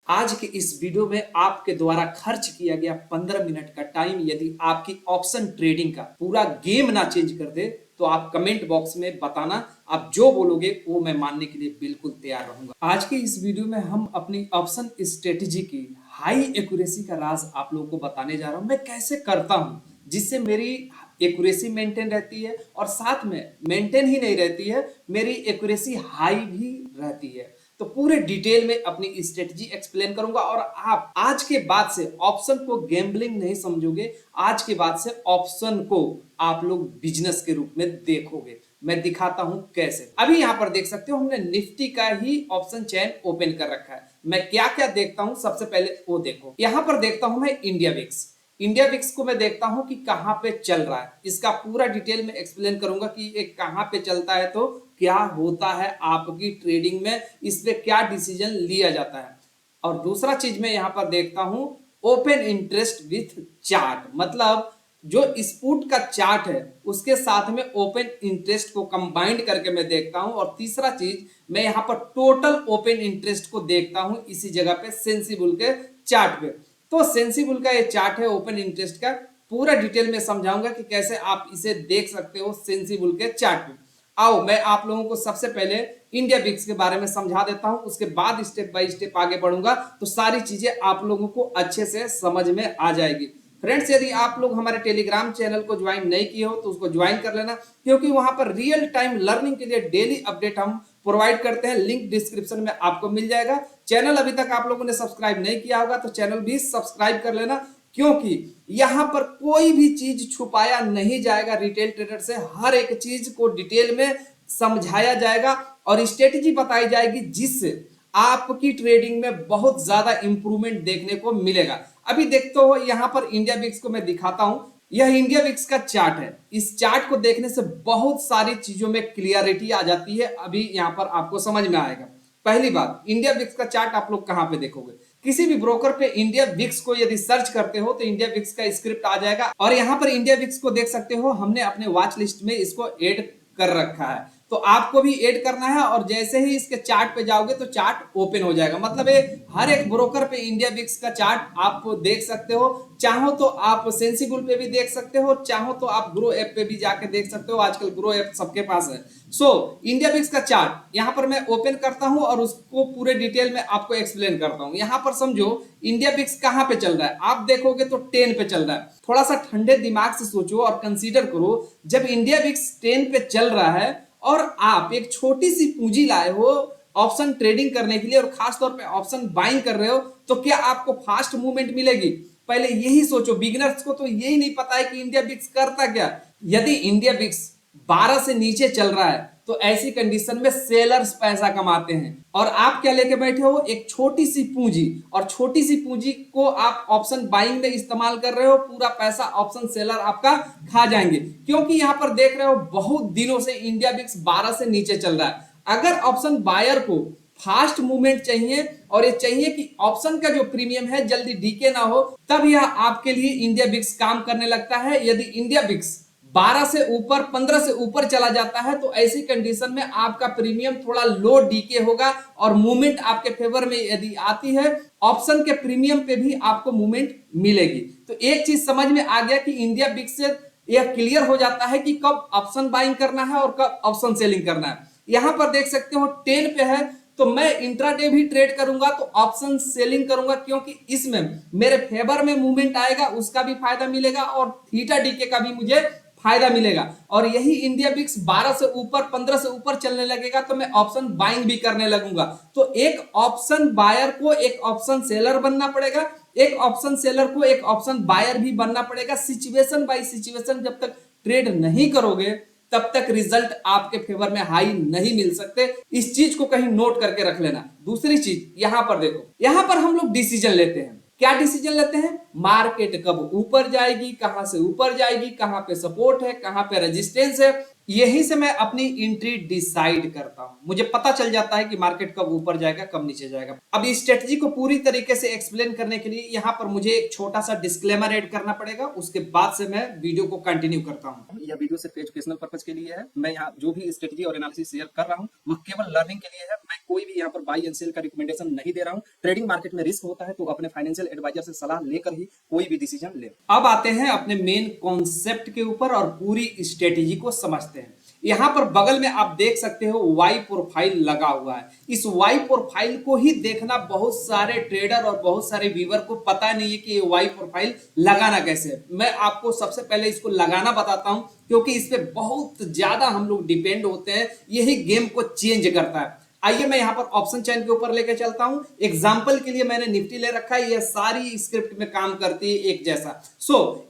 आज के इस वीडियो में आपके द्वारा खर्च किया गया 15 मिनट का टाइम यदि आपकी ऑप्शन ट्रेडिंग का पूरा गेम ना चेंज कर दे तो आप कमेंट बॉक्स में बताना। आप जो बोलोगे वो मैं मानने के लिए बिल्कुल तैयार रहूंगा। आज के इस वीडियो में हम अपनी ऑप्शन स्ट्रेटेजी की हाई एक्यूरेसी का राज आप लोगों को बताने जा रहा हूं। मैं कैसे करता हूं जिससे मेरी एक्यूरेसी मेंटेन रहती है और साथ में मेंटेन ही नहीं रहती है, मेरी एक्यूरेसी हाई भी रहती है। तो पूरे डिटेल में अपनी स्ट्रेटजी एक्सप्लेन करूंगा और आप आज के बाद से ऑप्शन को गैम्बलिंग नहीं समझोगे। आज के बाद से ऑप्शन को आप लोग बिजनेस के रूप में देखोगे। मैं दिखाता हूं कैसे। अभी यहां पर देख सकते हो हमने निफ्टी का ही ऑप्शन चेन ओपन कर रखा है। मैं क्या क्या देखता हूं सबसे पहले वो देखो। यहां पर देखता हूं मैं इंडिया विक्स। इंडिया विक्स को मैं देखता हूं कि कहां पे चल रहा है। इसका पूरा डिटेल में एक्सप्लेन करूंगा कि ये कहां पे चलता है तो क्या होता है आपकी ट्रेडिंग में, इस पे क्या डिसीजन लिया जाता है। और दूसरा चीज मैं यहां पर देखता हूं ओपन इंटरेस्ट विथ चार्ट, मतलब जो स्पूट का चार्ट है उसके साथ में ओपन इंटरेस्ट को कंबाइंड करके मैं देखता हूं। और तीसरा चीज मैं यहां पर टोटल ओपन इंटरेस्ट को देखता हूं इसी जगह पे सेंसिबल के चार्ट पे। तो सेंसिबल का ये चार्ट है ओपन इंटरेस्ट का, पूरा डिटेल में समझाऊंगा कि कैसे आप इसे देख सकते हो सेंसिबल के चार्ट पे। आओ मैं आप लोगों को सबसे पहले इंडिया बिक्स के बारे में समझा देता हूं, उसके बाद स्टेप बाय स्टेप आगे बढ़ूंगा तो सारी चीजें आप लोगों को अच्छे से समझ में आ जाएगी। फ्रेंड्स, यदि आप लोग हमारे टेलीग्राम चैनल को ज्वाइन नहीं किए हो तो उसको ज्वाइन कर लेना, क्योंकि वहां पर रियल टाइम लर्निंग के लिए डेली अपडेट हम प्रोवाइड करते हैं। लिंक डिस्क्रिप्शन में आपको मिल जाएगा। चैनल अभी तक आप लोगों ने सब्सक्राइब नहीं किया होगा तो चैनल भी सब्सक्राइब कर लेना, क्योंकि यहां पर कोई भी चीज छुपाया नहीं जाएगा। रिटेल ट्रेडर से हर एक चीज को डिटेल में समझाया जाएगा और स्ट्रेटेजी बताई जाएगी जिससे आपकी ट्रेडिंग में बहुत ज्यादा इंप्रूवमेंट देखने को मिलेगा। अभी देखते हो यहां पर इंडिया विक्स को मैं दिखाता हूं। यह इंडिया विक्स का चार्ट है। इस चार्ट को देखने से बहुत सारी चीजों में क्लियरिटी आ जाती है। अभी यहां पर आपको समझ में आएगा। पहली बात, इंडिया विक्स का चार्ट आप लोग कहां पे देखोगे? किसी भी ब्रोकर पे इंडिया विक्स को यदि सर्च करते हो तो इंडिया विक्स का स्क्रिप्ट आ जाएगा और यहां पर इंडिया विक्स को देख सकते हो। हमने अपने वॉच लिस्ट में इसको ऐड कर रखा है, तो आपको भी ऐड करना है। और जैसे ही इसके चार्ट पे जाओगे तो चार्ट ओपन हो जाएगा। मतलब ये हर एक ब्रोकर पे इंडिया विक्स का चार्ट आप देख सकते हो। चाहो तो आप सेंसिबल पे भी देख सकते हो, चाहो तो आप ग्रो ऐप पे भी जाके देख सकते हो। आजकल ग्रो ऐप सबके पास है। सो इंडिया विक्स का चार्ट यहां पर मैं ओपन करता हूं और उसको पूरे डिटेल में आपको एक्सप्लेन करता हूं। यहां पर समझो इंडिया विक्स कहां पे चल रहा है। आप देखोगे तो 10 पे चल रहा है। थोड़ा सा ठंडे दिमाग से सोचो और कंसीडर करो, जब इंडिया विक्स 10 पे चल रहा है और आप एक छोटी सी पूंजी लाए हो ऑप्शन ट्रेडिंग करने के लिए और खास तौर पे ऑप्शन बाइंग कर रहे हो, तो क्या आपको फास्ट मूवमेंट मिलेगी? पहले यही सोचो। बिगिनर्स को तो यही नहीं पता है कि इंडिया बिक्स करता क्या। यदि इंडिया बिक्स 12 से नीचे चल रहा है तो ऐसी कंडीशन में सेलर्स पैसा कमाते हैं और आप क्या लेके बैठे हो? एक छोटी सी पूंजी। और छोटी सी पूंजी को आप ऑप्शन बाइंग में इस्तेमाल कर रहे हो, पूरा पैसा ऑप्शन सेलर आपका खा जाएंगे। क्योंकि यहां पर देख रहे हो बहुत दिनों से इंडिया बिक्स 12 से नीचे चल रहा है। अगर ऑप्शन बायर को फास्ट मूवमेंट चाहिए और ये चाहिए कि ऑप्शन का जो प्रीमियम है जल्दी डीके ना हो, तब यह आपके लिए इंडिया बिक्स काम करने लगता है। यदि इंडिया बिक्स 12 से ऊपर 15 से ऊपर चला जाता है तो ऐसी कंडीशन में आपका प्रीमियम थोड़ा लो डीके होगा और मूवमेंट आपके फेवर में यदि आती है ऑप्शन के प्रीमियम पे भी आपको मूवमेंट मिलेगी। तो एक चीज समझ में आ गया कि इंडिया बिक्स से यह क्लियर हो जाता है कि कब ऑप्शन बाइंग करना है और कब ऑप्शन सेलिंग करना है। यहां पर देख सकते हो 10 पे है तो मैं इंट्राडे भी ट्रेड करूंगा तो ऑप्शन सेलिंग करूंगा, क्योंकि इसमें मेरे फेवर में मूवमेंट आएगा, उसका भी फायदा मिलेगा और थीटा डीके का भी मुझे फायदा मिलेगा। और यही इंडिया बिक्स 12 से ऊपर 15 से ऊपर चलने लगेगा तो मैं ऑप्शन बाइंग भी करने लगूंगा। तो एक ऑप्शन बायर को एक ऑप्शन सेलर बनना पड़ेगा, एक ऑप्शन सेलर को एक ऑप्शन बायर भी बनना पड़ेगा। सिचुएशन बाय सिचुएशन जब तक ट्रेड नहीं करोगे तब तक रिजल्ट आपके फेवर में हाई नहीं मिल सकते। इस चीज को कहीं नोट करके रख लेना। दूसरी चीज यहां पर देखो, यहां पर हम लोग डिसीजन लेते हैं। क्या डिसीजन लेते हैं? मार्केट कब ऊपर जाएगी, कहां से ऊपर जाएगी, कहां पे सपोर्ट है, कहां पे रेजिस्टेंस है, यही से मैं अपनी एंट्री डिसाइड करता हूं। मुझे पता चल जाता है कि मार्केट कब ऊपर जाएगा कब नीचे जाएगा। अब इस स्ट्रेटजी को पूरी तरीके से एक्सप्लेन करने के लिए यहां पर मुझे एक छोटा सा डिस्क्लेमर ऐड करना पड़ेगा, उसके बाद से मैं वीडियो को कंटिन्यू करता हूं। यह वीडियो सिर्फ एजुकेशनल पर्पस के लिए है। मैं यहाँ जो भी स्ट्रेटजी और एनालिसिस शेयर कर रहा हूं वो केवल लर्निंग के लिए है। मैं कोई भी यहाँ पर बाई एंड सेल का रिकमेंडेशन नहीं दे रहा हूं। ट्रेडिंग मार्केट में रिस्क होता है, तो अपने फाइनेंशियल एडवाइजर से सलाह लेकर ही कोई भी डिसीजन ले। अब आते हैं अपने मेन कॉन्सेप्ट के ऊपर और पूरी स्ट्रेटेजी को समझते हैं। यहां पर बगल में आप देख सकते हो वाई प्रोफाइल लगा हुआ है। इस वाई प्रोफाइल को ही देखना बहुत सारे ट्रेडर और बहुत सारे व्यूअर को पता नहीं है कि ये वाई प्रोफाइल लगाना कैसे है। मैं आपको सबसे पहले इसको लगाना बताता हूं, क्योंकि इस पे बहुत ज्यादा हम लोग डिपेंड होते हैं, यही गेम को चेंज करता है। आइए मैं यहां पर ऑप्शन चेन के ऊपर लेके चलता हूं। एग्जांपल के लिए मैंने निफ्टी ले रखा है, ये सारी स्क्रिप्ट में काम करती है एक जैसा।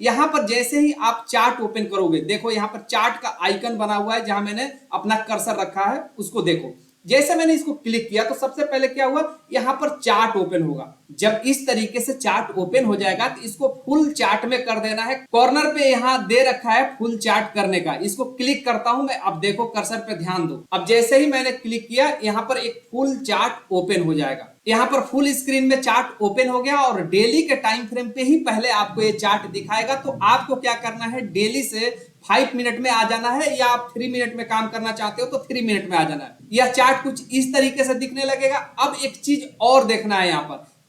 यहां पर जैसे ही आप चार्ट ओपन करोगे, देखो यहां पर चार्ट का आइकन बना हुआ है, जहां मैंने अपना कर्सर रखा है उसको देखो। जैसे मैंने इसको क्लिक किया तो सबसे पहले क्या हुआ, यहां पर चार्ट ओपन होगा। जब इस तरीके से चार्ट ओपन हो जाएगा तो इसको फुल चार्ट में कर देना है। कॉर्नर पे यहां दे रखा है फुल चार्ट करने का, इसको क्लिक करता हूं मैं। अब देखो कर्सर पे ध्यान दो, अब जैसे ही मैंने क्लिक किया यहां पर एक फुल चार्ट ओपन हो जाएगा। यहां पर फुल स्क्रीन में चार्ट ओपन हो गया और डेली के टाइम फ्रेम पे ही पहले आपको ये चार्ट दिखाएगा। तो आपको क्या करना है, डेली से 5 मिनट में आ जाना है, या आप 3 मिनट में काम करना चाहते हो तो 3 मिनट में आ जाना है। यह चार्ट कुछ इस तरीके से दिखने लगेगा। अब एक चीज और देखना है,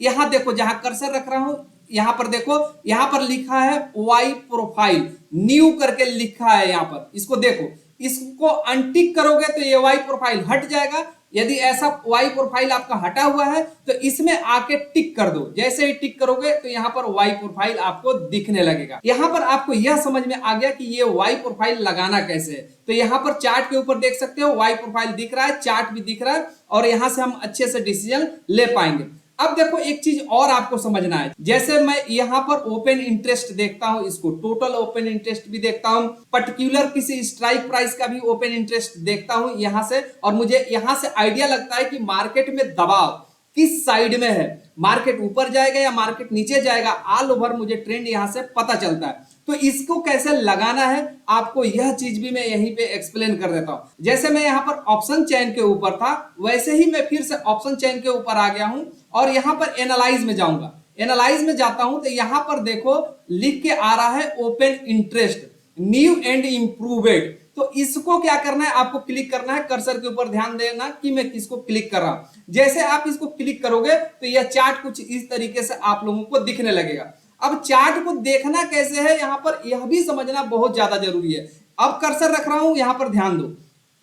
यहां देखो जहां कर्सर रख रहा हूं, यहां पर देखो, यहां पर लिखा है वाई प्रोफाइल न्यू करके लिखा है। यहां पर इसको देखो, इसको अनटिक करोगे तो ये वाई प्रोफाइल हट जाएगा। यदि ऐसा वाई प्रोफाइल आपका हटा हुआ है तो इसमें आके टिक कर दो। जैसे ही टिक करोगे तो यहां पर वाई प्रोफाइल आपको दिखने लगेगा। यहां पर आपको यह समझ में आ गया कि ये वाई प्रोफाइल लगाना कैसे है। तो यहां पर चार्ट के ऊपर देख सकते हो वाई प्रोफाइल दिख रहा है, चार्ट भी दिख रहा है, और यहां से हम अच्छे से डिसीजन ले पाएंगे। अब देखो एक चीज और आपको समझना है, जैसे मैं यहां पर ओपन इंटरेस्ट देखता हूं, इसको टोटल ओपन इंटरेस्ट भी देखता हूं, पर्टिकुलर किसी स्ट्राइक प्राइस का भी ओपन इंटरेस्ट देखता हूं यहां से, और मुझे यहां से आइडिया लगता है कि मार्केट में दबाव किस साइड में है, मार्केट ऊपर जाएगा या मार्केट नीचे जाएगा। ऑल ओवर मुझे ट्रेंड यहां से पता चलता है। तो इसको कैसे लगाना है आपको यह चीज भी मैं यहीं पे एक्सप्लेन कर देता हूं। जैसे मैं यहां पर ऑप्शन चेन के ऊपर था, वैसे ही मैं फिर से ऑप्शन चेन के ऊपर आ गया हूं और यहां पर एनालाइज में जाऊंगा। एनालाइज में जाता हूं तो यहां पर देखो लिख के आ रहा है ओपन इंटरेस्ट न्यू एंड इंप्रूवेड। तो इसको क्या करना है, आपको क्लिक करना है। कर्सर के ऊपर ध्यान देना कि मैं किसको क्लिक कर रहा हूं। जैसे आप इसको क्लिक करोगे तो यह चार्ट कुछ इस तरीके से आप लोगों को दिखने लगेगा। अब चार्ट को देखना कैसे है, यहां पर यह भी समझना बहुत ज्यादा जरूरी है। अब कर्सर रख रहा हूं, यहां पर ध्यान दो,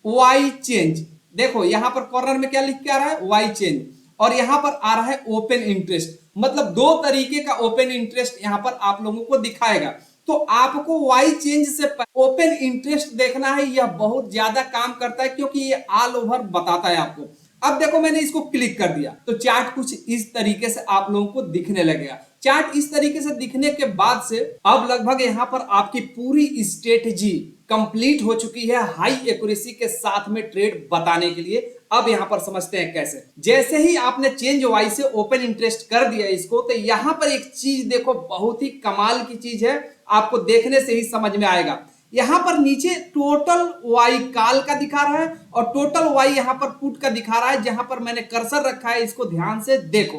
वाई चेंज। देखो यहां पर कॉर्नर में क्या लिख के आ रहा है, वाई चेंज, और यहां पर आ रहा है ओपन इंटरेस्ट। मतलब दो तरीके का ओपन इंटरेस्ट यहां पर आप लोगों को दिखाएगा। तो आपको वाई चेंज से ओपन इंटरेस्ट देखना है, यह बहुत ज्यादा काम करता है क्योंकि ये ऑल ओवर बताता है आपको। अब देखो मैंने इसको क्लिक कर दिया तो चार्ट कुछ इस तरीके से आप लोगों को दिखने लगेगा। चार्ट इस तरीके से दिखने के बाद से अब लगभग यहां पर आपकी पूरी स्ट्रेटजी कंप्लीट हो चुकी है हाई एक्यूरेसी के साथ में ट्रेड बताने के लिए। अब यहां पर समझते हैं कैसे। जैसे ही आपने चेंज वाई से ओपन इंटरेस्ट कर दिया इसको, तो यहां पर एक चीज देखो, बहुत ही कमाल की चीज है, आपको देखने से ही समझ में आएगा। यहां पर नीचे टोटल वाई कॉल का दिखा रहा है और टोटल वाई यहां पर पुट का दिखा रहा है। जहां पर मैंने कर्सर रखा है इसको ध्यान से देखो,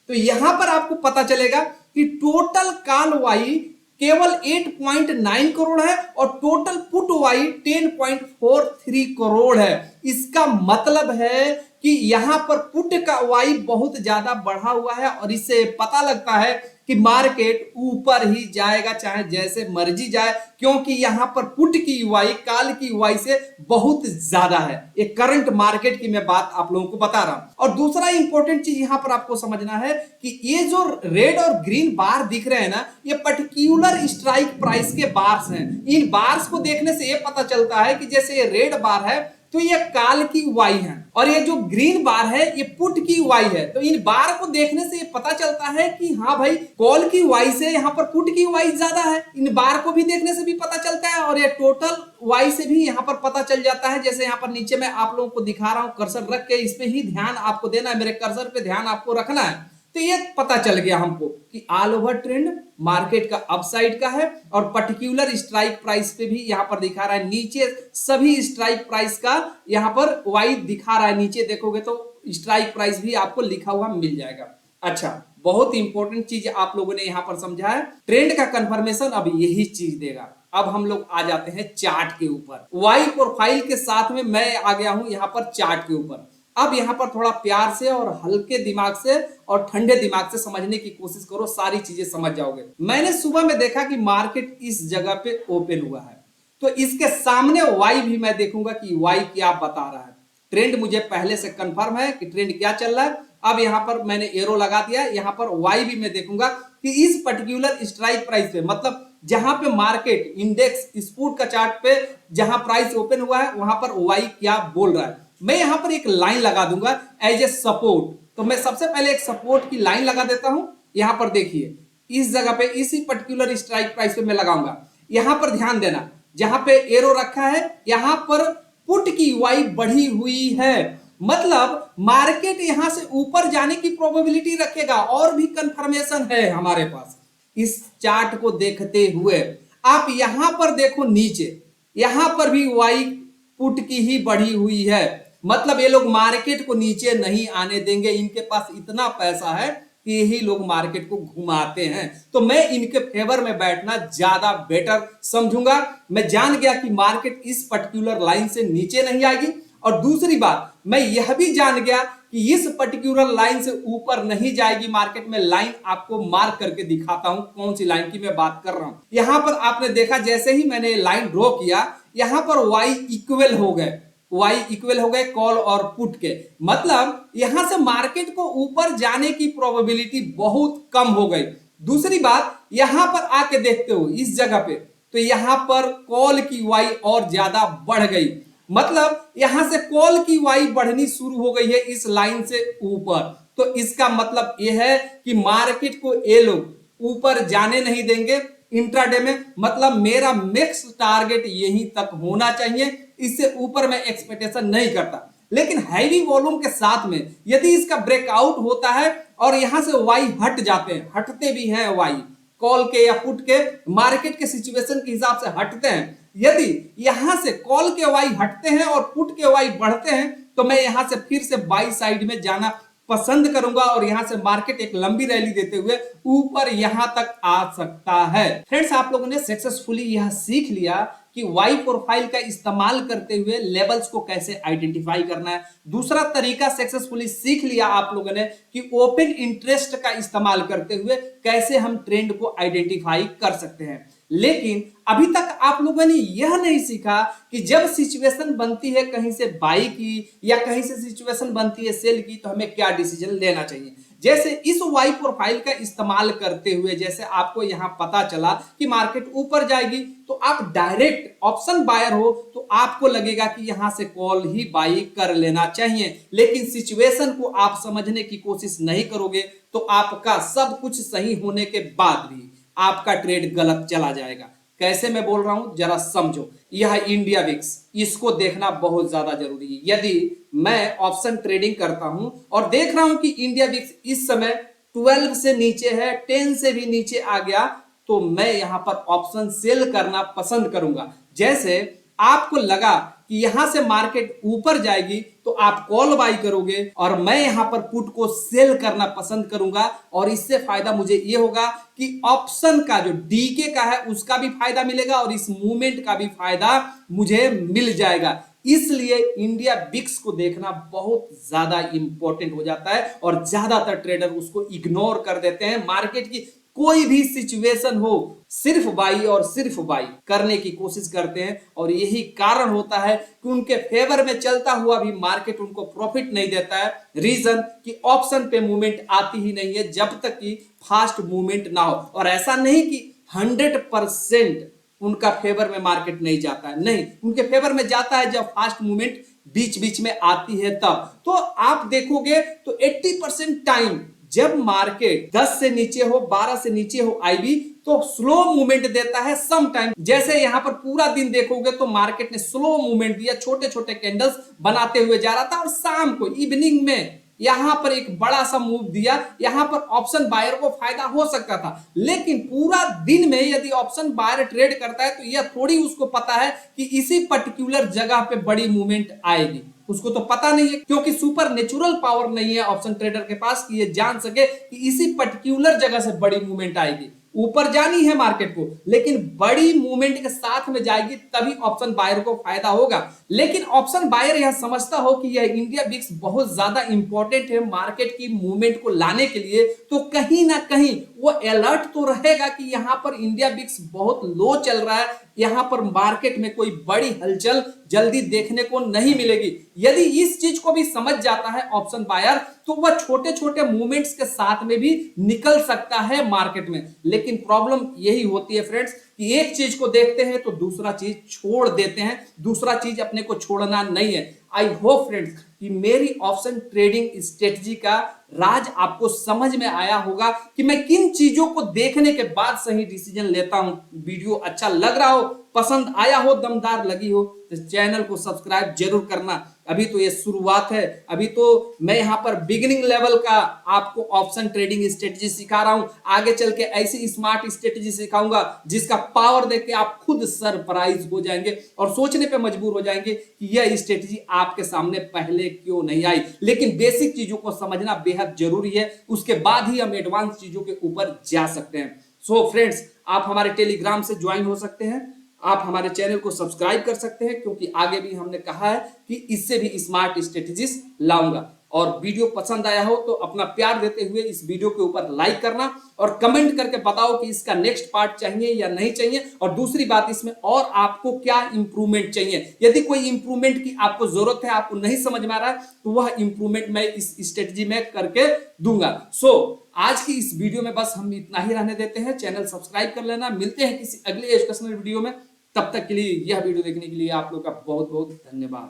तो यहां पर आपको पता चलेगा कि टोटल कॉल वाई केवल 8.9 करोड़ है और टोटल पुट वाई 10.43 करोड़ है। इसका मतलब है कि यहां पर पुट का वाई बहुत ज्यादा बढ़ा हुआ है और इससे पता लगता है कि मार्केट ऊपर ही जाएगा, चाहे जैसे मर्जी जाए, क्योंकि यहां पर पुट की यूआई काल की यूआई से बहुत ज्यादा है। एक करंट मार्केट की मैं बात आप लोगों को बता रहा हूं। और दूसरा इंपॉर्टेंट चीज यहां पर आपको समझना है कि ये जो रेड और ग्रीन बार दिख रहे हैं ना, ये पर्टिकुलर स्ट्राइक प्राइस के बार्स हैं। इन बार्स को देखने से ये पता चलता है कि जैसे ये रेड बार है तो ये काल की वाई है और ये जो ग्रीन बार है ये पुट की वाई है। तो इन बार को देखने से ये पता चलता है कि हाँ भाई, कॉल की वाई से यहाँ पर पुट की वाई ज्यादा है। इन बार को भी देखने से भी पता चलता है और ये टोटल वाई से भी यहाँ पर पता चल जाता है। जैसे यहाँ पर नीचे मैं आप लोगों को दिखा रहा हूँ, कर्सर रख के इस पे ही ध्यान आपको देना है, मेरे कर्सर पे ध्यान आपको रखना है। तो ये पता चल गया हमको कि ऑल ओवर ट्रेंड मार्केट का अपसाइड का है और पर्टिकुलर स्ट्राइक प्राइस पे भी यहां पर दिखा रहा है। नीचे सभी स्ट्राइक प्राइस का यहां पर वाई दिखा रहा है। नीचे देखोगे तो स्ट्राइक प्राइस भी आपको लिखा हुआ मिल जाएगा। अच्छा, बहुत इंपॉर्टेंट चीज आप लोगों ने यहां पर समझा है। ट्रेंड का कंफर्मेशन अब यही चीज देगा। अब हम लोग आ जाते हैं चार्ट के ऊपर। वाई प्रोफाइल के साथ में मैं आ गया हूं यहां पर चार्ट के ऊपर। अब यहाँ पर थोड़ा प्यार से और हल्के दिमाग से और ठंडे दिमाग से समझने की कोशिश करो, सारी चीजें समझ जाओगे। मैंने सुबह में देखा कि मार्केट इस जगह पे ओपन हुआ है, तो इसके सामने वाई भी मैं देखूंगा कि वाई क्या बता रहा है। ट्रेंड मुझे पहले से कंफर्म है कि ट्रेंड क्या चल रहा है। अब यहाँ पर मैंने एरो लगा दिया, यहाँ पर वाई भी मैं देखूंगा कि इस पर्टिकुलर स्ट्राइक प्राइस पे, मतलब जहां पे मार्केट इंडेक्स स्पूट का चार्ट पे जहां प्राइस ओपन हुआ है वहां पर वाई क्या बोल रहा है। मैं यहां पर एक लाइन लगा दूंगा एज ए सपोर्ट। तो मैं सबसे पहले एक सपोर्ट की लाइन लगा देता हूं। यहां पर देखिए इस जगह पे इसी पर्टिकुलर स्ट्राइक प्राइस पे मैं लगाऊंगा। यहां पर ध्यान देना, जहां पे एरो रखा है यहां पर पुट की वाई बढ़ी हुई है, मतलब मार्केट यहां से ऊपर जाने की प्रोबेबिलिटी रखेगा। और भी कंफर्मेशन है हमारे पास इस चार्ट को देखते हुए। आप यहां पर देखो नीचे, यहां पर भी वाई पुट की ही बढ़ी हुई है, मतलब ये लोग मार्केट को नीचे नहीं आने देंगे। इनके पास इतना पैसा है कि यही लोग मार्केट को घुमाते हैं। तो मैं इनके फेवर में बैठना ज्यादा बेटर समझूंगा। मैं जान गया कि मार्केट इस पर्टिकुलर लाइन से नीचे नहीं आएगी, और दूसरी बात मैं यह भी जान गया कि इस पर्टिकुलर लाइन से ऊपर नहीं जाएगी मार्केट। में लाइन आपको मार्क करके दिखाता हूं कौन सी लाइन की मैं बात कर रहा हूं। यहां पर आपने देखा जैसे ही मैंने लाइन ड्रॉ किया यहां पर वाई इक्वल हो गए, वाई इक्वल हो गए कॉल और पुट के, मतलब यहां से मार्केट को ऊपर जाने की प्रोबेबिलिटी बहुत कम हो गई। दूसरी बात यहां पर आके देखते हो इस जगह पे, तो यहां पर कॉल की वाई और ज्यादा बढ़ गई, मतलब यहां से कॉल की वाई बढ़नी शुरू हो गई है इस लाइन से ऊपर। तो इसका मतलब यह है कि मार्केट को ये लोग ऊपर जाने नहीं देंगे इंट्राडे में, मतलब मेरा मैक्स टारगेट यहीं तक होना चाहिए, इससे ऊपर मैं एक्सपेक्टेशन नहीं करता। लेकिन हैवी वॉल्यूम के साथ में यदि इसका ब्रेकआउट होता है और यहां से वाई हट जाते हैं, हटते भी हैं वाई कॉल के या पुट के, मार्केट के सिचुएशन के हिसाब से हटते हैं। यदि यहां से कॉल के वाई हटते हैं और पुट के वाई बढ़ते हैं तो मैं यहां से फिर से बाई साइड में जाना पसंद करूंगा, और यहां से मार्केट एक लंबी रैली देते हुए ऊपर यहां तक आ सकता है। फ्रेंड्स, आप लोगों ने सक्सेसफुली यह सीख लिया कि वाई प्रोफाइल का इस्तेमाल करते हुए लेवल्स को कैसे आइडेंटिफाई करना है। दूसरा तरीका सक्सेसफुली सीख लिया आप लोगों ने कि ओपन इंटरेस्ट का इस्तेमाल करते हुए कैसे हम ट्रेंड को आइडेंटिफाई कर सकते हैं। लेकिन अभी तक आप लोगों ने यह नहीं सीखा कि जब सिचुएशन बनती है कहीं से बाई की या कहीं से सिचुएशन बनती है सेल की, तो हमें क्या डिसीजन लेना चाहिए। जैसे इस वाई प्रोफाइल का इस्तेमाल करते हुए जैसे आपको यहां पता चला कि मार्केट ऊपर जाएगी, तो आप डायरेक्ट ऑप्शन बायर हो तो आपको लगेगा कि यहां से कॉल ही बाई कर लेना चाहिए। लेकिन सिचुएशन को आप समझने की कोशिश नहीं करोगे तो आपका सब कुछ सही होने के बाद भी आपका ट्रेड गलत चला जाएगा। कैसे मैं बोल रहा हूं जरा समझो। यह इंडिया विक्स, इसको देखना बहुत ज्यादा जरूरी है। यदि मैं ऑप्शन ट्रेडिंग करता हूं और देख रहा हूं कि इंडिया विक्स इस समय 12 से नीचे है, 10 से भी नीचे आ गया, तो मैं यहां पर ऑप्शन सेल करना पसंद करूंगा। जैसे आपको लगा कि यहां से मार्केट ऊपर जाएगी तो आप कॉल बाई करोगे, और मैं यहां पर पुट को सेल करना पसंद करूंगा। और इससे फायदा मुझे ये होगा कि ऑप्शन का जो डीके का है उसका भी फायदा मिलेगा और इस मूवमेंट का भी फायदा मुझे मिल जाएगा। इसलिए इंडिया बिक्स को देखना बहुत ज्यादा इंपॉर्टेंट हो जाता है, और ज्यादातर ट्रेडर उसको इग्नोर कर देते हैं। मार्केट की कोई भी सिचुएशन हो सिर्फ बाई और सिर्फ बाई करने की कोशिश करते हैं, और यही कारण होता है कि उनके फेवर में चलता हुआ भी मार्केट उनको प्रॉफिट नहीं देता है। रीजन कि ऑप्शन पे मूवमेंट आती ही नहीं है जब तक कि फास्ट मूवमेंट ना हो। और ऐसा नहीं कि 100% उनका फेवर में मार्केट नहीं जाता है, नहीं, उनके फेवर में जाता है जब फास्ट मूवमेंट बीच बीच में आती है तब। तो आप देखोगे तो 80% टाइम जब मार्केट 10 से नीचे हो, 12 से नीचे हो आईबी, तो स्लो मूवमेंट देता है सम टाइम। जैसे यहां पर पूरा दिन देखोगे तो मार्केट ने स्लो मूवमेंट दिया, छोटे छोटे कैंडल्स बनाते हुए जा रहा था, और शाम को इवनिंग में यहां पर एक बड़ा सा मूव दिया। यहां पर ऑप्शन बायर को फायदा हो सकता था, लेकिन पूरा दिन में यदि ऑप्शन बायर ट्रेड करता है तो यह थोड़ी उसको पता है कि इसी पर्टिकुलर जगह पे बड़ी मूवमेंट आएगी। उसको तो पता नहीं है, क्योंकि सुपर नेचुरल पावर नहीं है ऑप्शन ट्रेडर के पास कि ये जान सके कि इसी पर्टिकुलर जगह से बड़ी मूवमेंट आएगी। ऊपर जानी है मार्केट को, लेकिन बड़ी मूवमेंट के साथ में जाएगी तभी ऑप्शन बायर को फायदा होगा। लेकिन ऑप्शन बायर यह समझता हो कि यह इंडिया बिक्स बहुत ज्यादा इंपॉर्टेंट है मार्केट की मूवमेंट को लाने के लिए, तो कहीं ना कहीं वो अलर्ट तो रहेगा कि यहां पर इंडिया बिक्स बहुत लो चल रहा है, यहां पर मार्केट में कोई बड़ी हलचल जल्दी देखने को नहीं मिलेगी। यदि इस चीज को भी समझ जाता है ऑप्शन बायर, तो वह छोटे छोटे मूवमेंट्स के साथ में भी निकल सकता है मार्केट में। लेकिन प्रॉब्लम यही होती है फ्रेंड्स कि एक चीज को देखते हैं तो दूसरा चीज छोड़ देते हैं, दूसरा चीज अपने को छोड़ना नहीं है। आई होप फ्रेंड्स कि मेरी ऑप्शन ट्रेडिंग स्ट्रेटजी का राज आपको समझ में आया होगा कि मैं किन चीजों को देखने के बाद सही डिसीजन लेता हूं। वीडियो अच्छा लग रहा हो, पसंद आया हो, दमदार लगी हो, तो चैनल को सब्सक्राइब जरूर करना। अभी तो ये शुरुआत है, अभी तो मैं यहां पर बिगिनिंग लेवल का आपको ऑप्शन ट्रेडिंग स्ट्रेटजी सिखा रहा हूं। आगे चल के ऐसी स्मार्ट स्ट्रेटजी सिखाऊंगा जिसका पावर देख के आप खुद सरप्राइज हो जाएंगे और सोचने पे मजबूर हो जाएंगे कि यह स्ट्रेटजी आपके सामने पहले क्यों नहीं आई। लेकिन बेसिक चीजों को समझना बेहद जरूरी है, उसके बाद ही हम एडवांस चीजों के ऊपर जा सकते हैं। सो फ्रेंड्स, आप हमारे टेलीग्राम से ज्वाइन हो सकते हैं, आप हमारे चैनल को सब्सक्राइब कर सकते हैं, क्योंकि आगे भी हमने कहा है कि इससे भी स्मार्ट स्ट्रेटजीज लाऊंगा। और वीडियो पसंद आया हो तो अपना प्यार देते हुए इस वीडियो के ऊपर लाइक करना और कमेंट करके बताओ कि इसका नेक्स्ट पार्ट चाहिए या नहीं चाहिए, और दूसरी बात इसमें और आपको क्या इंप्रूवमेंट चाहिए। यदि कोई इंप्रूवमेंट की आपको जरूरत है, आपको नहीं समझ में आ रहा है, तो वह इंप्रूवमेंट मैं इस स्ट्रेटजी में करके दूंगा। सो आज की इस वीडियो में बस हम इतना ही रहने देते हैं। चैनल सब्सक्राइब कर लेना। मिलते हैं किसी अगले एजुकेशनल वीडियो में, तब तक के लिए यह वीडियो देखने के लिए आप लोग का बहुत बहुत धन्यवाद।